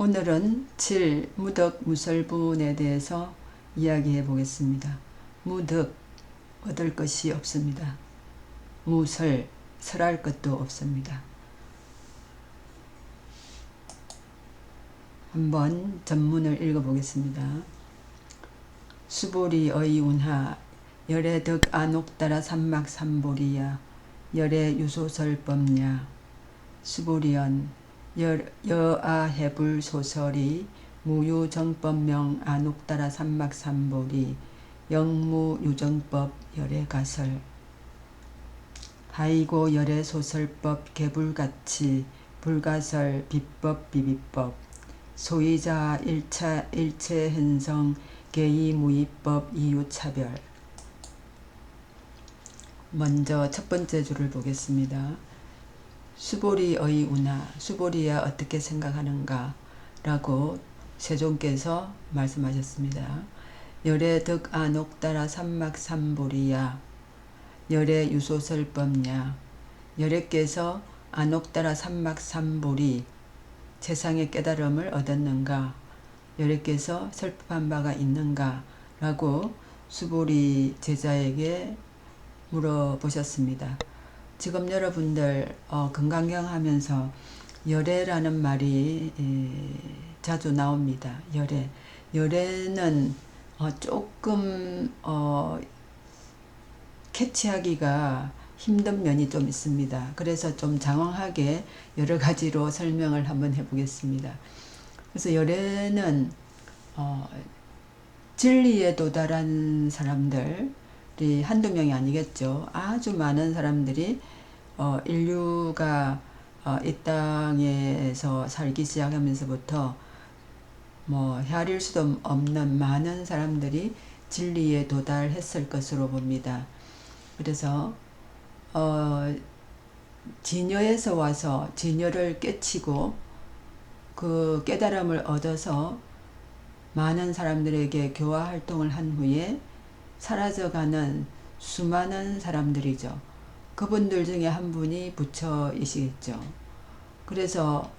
오늘은 질, 무덕, 무설분에 대해서 이야기해 보겠습니다. 무덕, 얻을 것이 없습니다. 무설, 설할 것도 없습니다. 한번 전문을 읽어보겠습니다. 수보리 의운하 열애덕 안옥따라 삼막삼보리야 열애 유소설법냐 수보리언 여아해불 소설이 무유정법명 안옥따라 삼막삼보리 영무유정법 열애가설 하이고 열애소설법 개불가치 불가설 비법 비비법 소위자 일체현성 개의무의법 이유차별. 먼저 첫 번째 줄을 보겠습니다. 수보리의 운하, 수보리야 어떻게 생각하는가 라고 세종께서 말씀하셨습니다. 열애 덕안옥따라 삼막삼보리야 열애 유소설법냐 열애께서 안옥따라 삼막삼보리 세상의 깨달음을 얻었는가 열애께서 설법한 바가 있는가 라고 수보리 제자에게 물어보셨습니다. 지금 여러분들 건강경 하면서 열애라는 말이 자주 나옵니다. 열애. 열애는 조금 캐치하기가 힘든 면이 좀 있습니다. 그래서 좀 장황하게 여러 가지로 설명을 한번 해보겠습니다. 그래서 열애는 진리에 도달한 사람들이 한두 명이 아니겠죠. 아주 많은 사람들이 인류가 이 땅에서 살기 시작하면서부터 헤아릴 수도 없는 많은 사람들이 진리에 도달했을 것으로 봅니다. 그래서 진여에서 와서 진여를 깨치고 그 깨달음을 얻어서 많은 사람들에게 교화 활동을 한 후에 사라져가는 수많은 사람들이죠. 그분들 중에 한 분이 부처이시겠죠. 그래서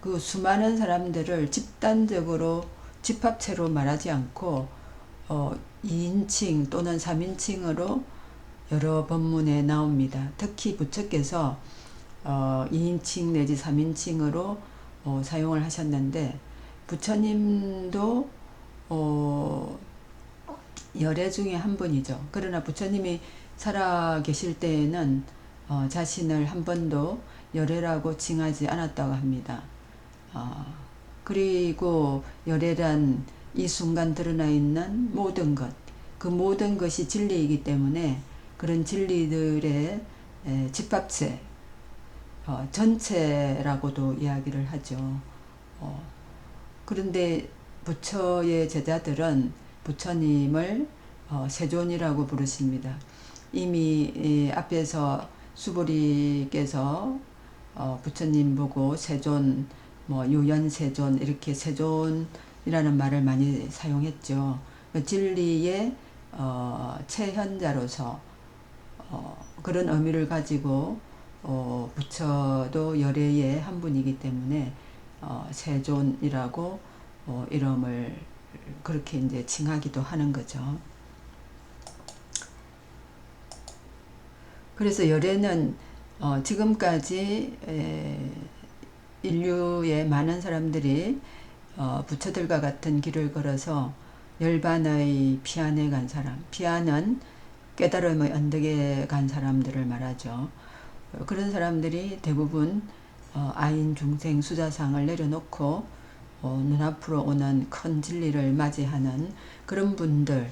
그 수많은 사람들을 집단적으로 집합체로 말하지 않고 2인칭 또는 3인칭으로 여러 법문에 나옵니다. 특히 부처께서 2인칭 내지 3인칭으로 사용을 하셨는데 부처님도 열애 중에 한 분이죠. 그러나 부처님이 살아 계실 때에는 자신을 한 번도 열애라고 칭하지 않았다고 합니다. 그리고 열애란 이 순간 드러나 있는 모든 것, 그 모든 것이 진리이기 때문에 그런 진리들의 집합체, 전체라고도 이야기를 하죠. 그런데 부처의 제자들은 부처님을 세존이라고 부르십니다. 이미 앞에서 수보리께서 부처님 보고 세존, 유연세존 이렇게 세존이라는 말을 많이 사용했죠. 진리의 체현자로서 그런 의미를 가지고 부처도 열애의 한 분이기 때문에 세존이라고 이름을 그렇게 이제 칭하기도 하는 거죠. 그래서 열애는 지금까지 인류의 많은 사람들이 부처들과 같은 길을 걸어서 열반의 피안에 간 사람, 피안은 깨달음의 언덕에 간 사람들을 말하죠. 그런 사람들이 대부분 아인 중생 수자상을 내려놓고 눈앞으로 오는 큰 진리를 맞이하는 그런 분들을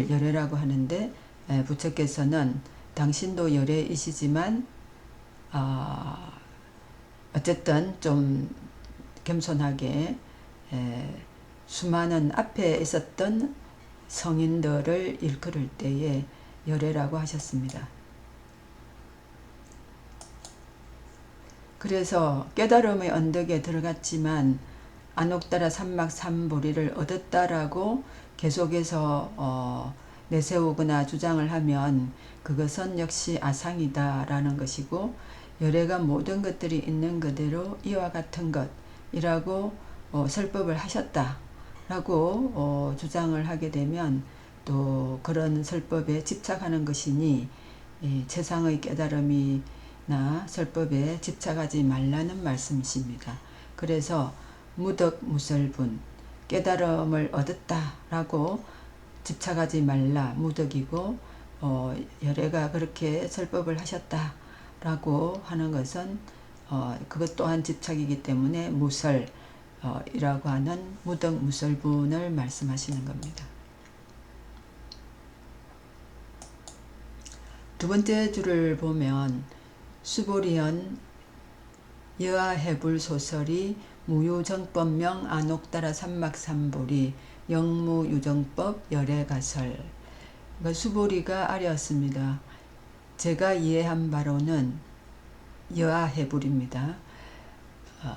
열애라고 하는데 부처께서는 당신도 열애이시지만 어쨌든 좀 겸손하게 수많은 앞에 있었던 성인들을 일컬을 때에 열애라고 하셨습니다. 그래서 깨달음의 언덕에 들어갔지만 안옥따라 삼막삼보리를 얻었다라고 계속해서 내세우거나 주장을 하면 그것은 역시 아상이다라는 것이고 열애가 모든 것들이 있는 그대로 이와 같은 것 이라고 설법을 하셨다라고 주장을 하게 되면 또 그런 설법에 집착하는 것이니 최상의 깨달음이나 설법에 집착하지 말라는 말씀이십니다. 그래서 무덕무설분, 깨달음을 얻었다라고 집착하지 말라, 무덕이고 열애가 그렇게 설법을 하셨다라고 하는 것은 그것 또한 집착이기 때문에 무설이라고 하는 무덕무설분을 말씀하시는 겁니다. 두 번째 줄을 보면 수보리언 여하해불 소설이 무유정법명 안옥따라 삼막삼보리 영무유정법 열애가설. 수보리가 아뢰었습니다. 제가 이해한 바로는 여하해불입니다.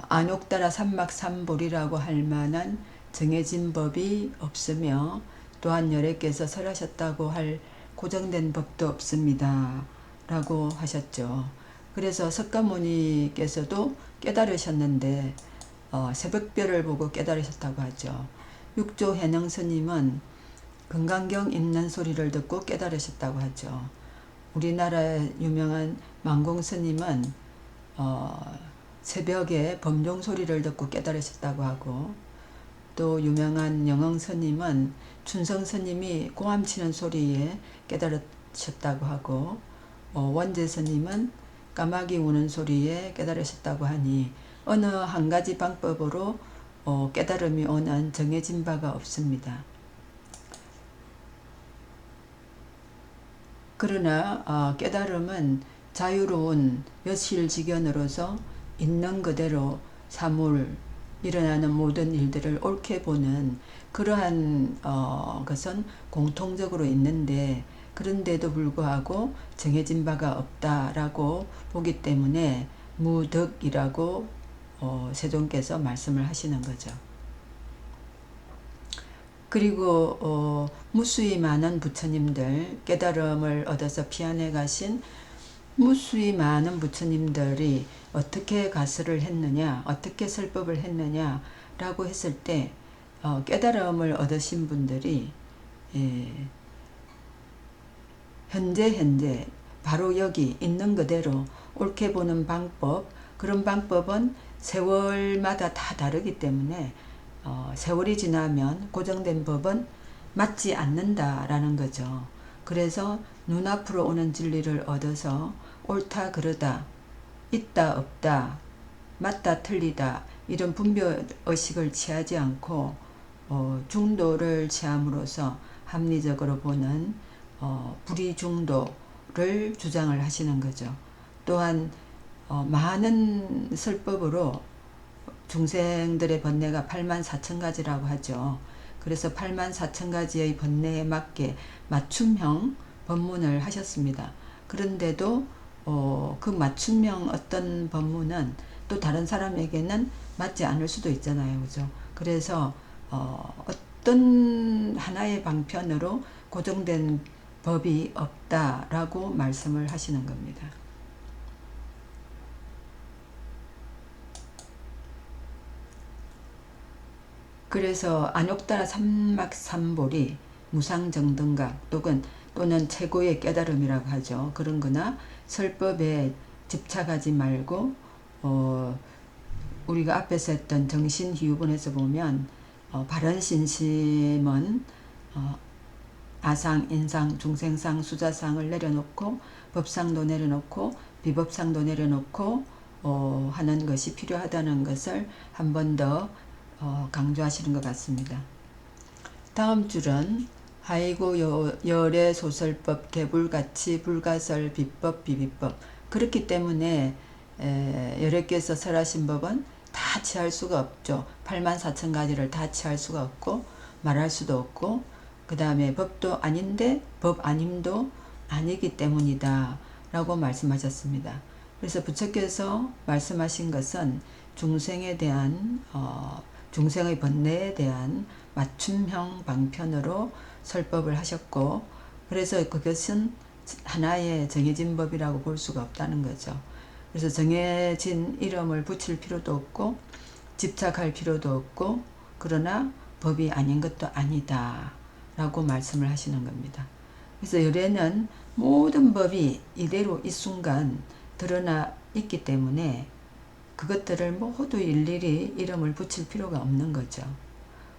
안옥따라 삼막삼보리라고 할 만한 정해진 법이 없으며 또한 열애께서 설하셨다고 할 고정된 법도 없습니다. 라고 하셨죠. 그래서 석가모니께서도 깨달으셨는데 새벽별을 보고 깨달으셨다고 하죠. 육조 해능 스님은 금강경 읽는 소리를 듣고 깨달으셨다고 하죠. 우리나라의 유명한 만공 스님은 새벽에 범종 소리를 듣고 깨달으셨다고 하고, 또 유명한 영흥 스님은 춘성 스님이 고함 치는 소리에 깨달으셨다고 하고, 원제 스님은 까마귀 우는 소리에 깨달으셨다고 하니 어느 한 가지 방법으로 깨달음이 오는 정해진 바가 없습니다. 그러나 깨달음은 자유로운 여실직연으로서 있는 그대로 사물 일어나는 모든 일들을 옳게 보는 그러한 것은 공통적으로 있는데, 그런데도 불구하고 정해진 바가 없다라고 보기 때문에 무덕이라고 세존께서 말씀을 하시는 거죠. 그리고 무수히 많은 부처님들, 깨달음을 얻어서 피안에 가신 무수히 많은 부처님들이 어떻게 가설을 했느냐, 어떻게 설법을 했느냐 라고 했을 때 깨달음을 얻으신 분들이 현재 바로 여기 있는 그대로 옳게 보는 방법, 그런 방법은 세월마다 다 다르기 때문에 세월이 지나면 고정된 법은 맞지 않는다라는 거죠. 그래서 눈앞으로 오는 진리를 얻어서 옳다 그르다, 있다 없다, 맞다 틀리다 이런 분별의식을 취하지 않고 중도를 취함으로써 합리적으로 보는 불이중도를 주장을 하시는 거죠. 또한 많은 설법으로 중생들의 번뇌가 84,000가지라고 하죠. 그래서 84,000가지의 번뇌에 맞게 맞춤형 법문을 하셨습니다. 그런데도 그 맞춤형 어떤 법문은 또 다른 사람에게는 맞지 않을 수도 있잖아요. 그죠? 그래서 어떤 하나의 방편으로 고정된 법이 없다라고 말씀을 하시는 겁니다. 그래서 안옥따라 삼막삼보리 무상정등각 또는 최고의 깨달음이라고 하죠. 그런 거나 설법에 집착하지 말고 우리가 앞에서 했던 정신희유본에서 보면 바른 신심은 아상, 인상, 중생상, 수자상을 내려놓고 법상도 내려놓고 비법상도 내려놓고 하는 것이 필요하다는 것을 한 번 더 강조하시는 것 같습니다. 다음 줄은 하이고 열애 소설법 개불가치 불가설 비법 비비법. 그렇기 때문에 열애께서 설하신 법은 다 취할 수가 없죠. 84,000가지를 다 취할 수가 없고 말할 수도 없고, 그 다음에 법도 아닌데 법 아님도 아니기 때문이다 라고 말씀하셨습니다. 그래서 부처께서 말씀하신 것은 중생에 대한 중생의 번뇌에 대한 맞춤형 방편으로 설법을 하셨고, 그래서 그것은 하나의 정해진 법이라고 볼 수가 없다는 거죠. 그래서 정해진 이름을 붙일 필요도 없고 집착할 필요도 없고 그러나 법이 아닌 것도 아니다 라고 말씀을 하시는 겁니다. 그래서 열애는 모든 법이 이대로 이 순간 드러나 있기 때문에 그것들을 모두 일일이 이름을 붙일 필요가 없는 거죠.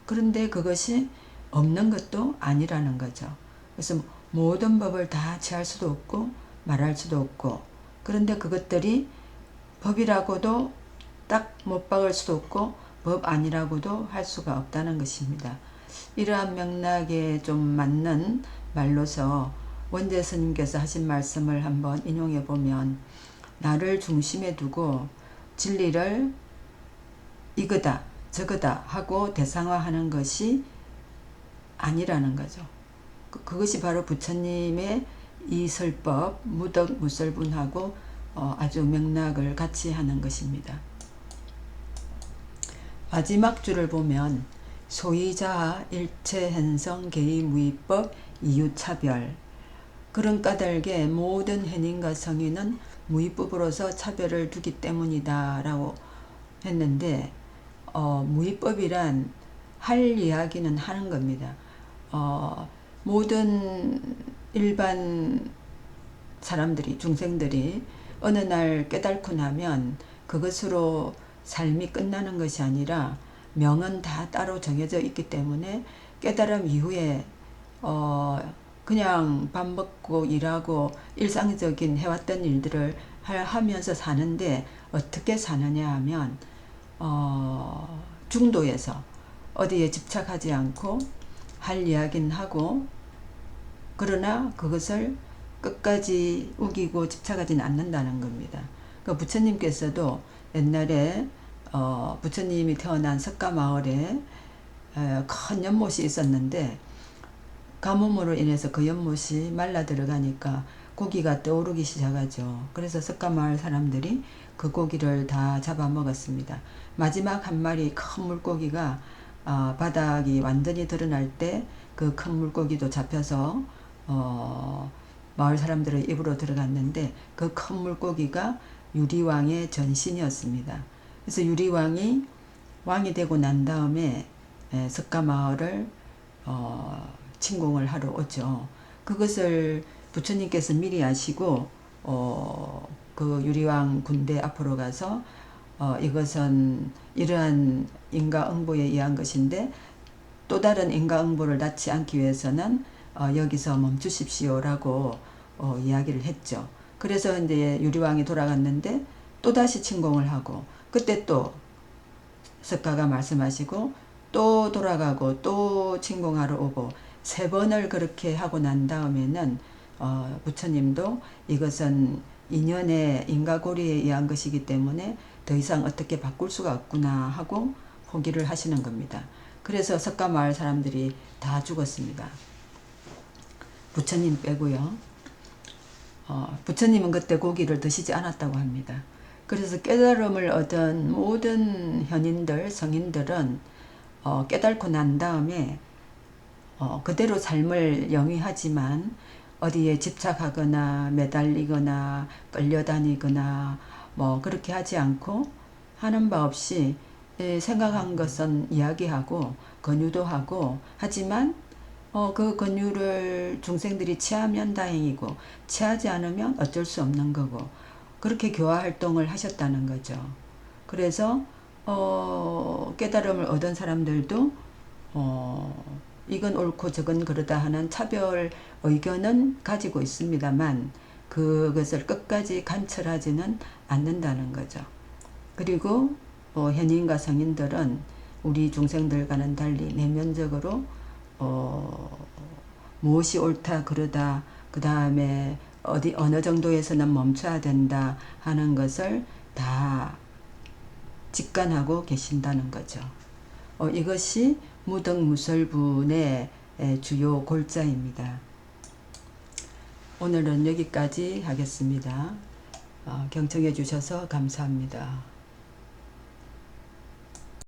그런데 그것이 없는 것도 아니라는 거죠. 그래서 모든 법을 다 취할 수도 없고 말할 수도 없고, 그런데 그것들이 법이라고도 딱 못 박을 수도 없고 법 아니라고도 할 수가 없다는 것입니다. 이러한 맥락에 좀 맞는 말로서 원재 스님께서 하신 말씀을 한번 인용해 보면, 나를 중심에 두고 진리를 이거다 저거다 하고 대상화하는 것이 아니라는 거죠. 그것이 바로 부처님의 이설법 무덕 무설분하고 아주 맥락을 같이 하는 것입니다. 마지막 줄을 보면 소이자하 일체현성 개의무의법 이유차별, 그런 까닭에 모든 현인과 성인은 무의법으로서 차별을 두기 때문이다 라고 했는데, 무의법이란 할 이야기는 하는 겁니다. 모든 일반 사람들이, 중생들이 어느 날 깨닫고 나면 그것으로 삶이 끝나는 것이 아니라 명은 다 따로 정해져 있기 때문에 깨달음 이후에 그냥 밥 먹고 일하고 일상적인 해왔던 일들을 하면서 사는데, 어떻게 사느냐 하면 중도에서 어디에 집착하지 않고 할 이야기는 하고, 그러나 그것을 끝까지 우기고 집착하지는 않는다는 겁니다. 그러니까 부처님께서도 옛날에 부처님이 태어난 석가마을에 큰 연못이 있었는데, 가뭄으로 인해서 그 연못이 말라 들어가니까 고기가 떠오르기 시작하죠. 그래서 석가마을 사람들이 그 고기를 다 잡아먹었습니다. 마지막 한 마리 큰 물고기가 바닥이 완전히 드러날 때 그 큰 물고기도 잡혀서 마을 사람들의 입으로 들어갔는데, 그 큰 물고기가 유리왕의 전신이었습니다. 그래서 유리왕이 왕이 되고 난 다음에 석가마을을 침공을 하러 오죠. 그것을 부처님께서 미리 아시고 그 유리왕 군대 앞으로 가서 이것은 이러한 인과응보에 의한 것인데 또 다른 인과응보를 낳지 않기 위해서는 여기서 멈추십시오라고 이야기를 했죠. 그래서 이제 유리왕이 돌아갔는데 또다시 침공을 하고, 그때 또 석가가 말씀하시고 또 돌아가고 또 침공하러 오고 3번을 그렇게 하고 난 다음에는 부처님도 이것은 인연의 인과고리에 의한 것이기 때문에 더 이상 어떻게 바꿀 수가 없구나 하고 포기를 하시는 겁니다. 그래서 석가마을 사람들이 다 죽었습니다. 부처님 빼고요. 부처님은 그때 고기를 드시지 않았다고 합니다. 그래서 깨달음을 얻은 모든 현인들, 성인들은 깨닫고 난 다음에 그대로 삶을 영위하지만 어디에 집착하거나 매달리거나 끌려다니거나 뭐 그렇게 하지 않고 하는 바 없이 생각한 것은 이야기하고 권유도 하고, 하지만 그 권유를 중생들이 취하면 다행이고 취하지 않으면 어쩔 수 없는 거고, 그렇게 교화 활동을 하셨다는 거죠. 그래서 깨달음을 얻은 사람들도 이건 옳고 저건 그러다 하는 차별 의견은 가지고 있습니다만 그것을 끝까지 관철하지는 않는다는 거죠. 그리고 현인과 성인들은 우리 중생들과는 달리 내면적으로 무엇이 옳다 그러다, 그 다음에 어느 정도에서는 멈춰야 된다 하는 것을 다 직관하고 계신다는 거죠. 이것이 무덕무설분의 주요 골자입니다. 오늘은 여기까지 하겠습니다. 경청해 주셔서 감사합니다.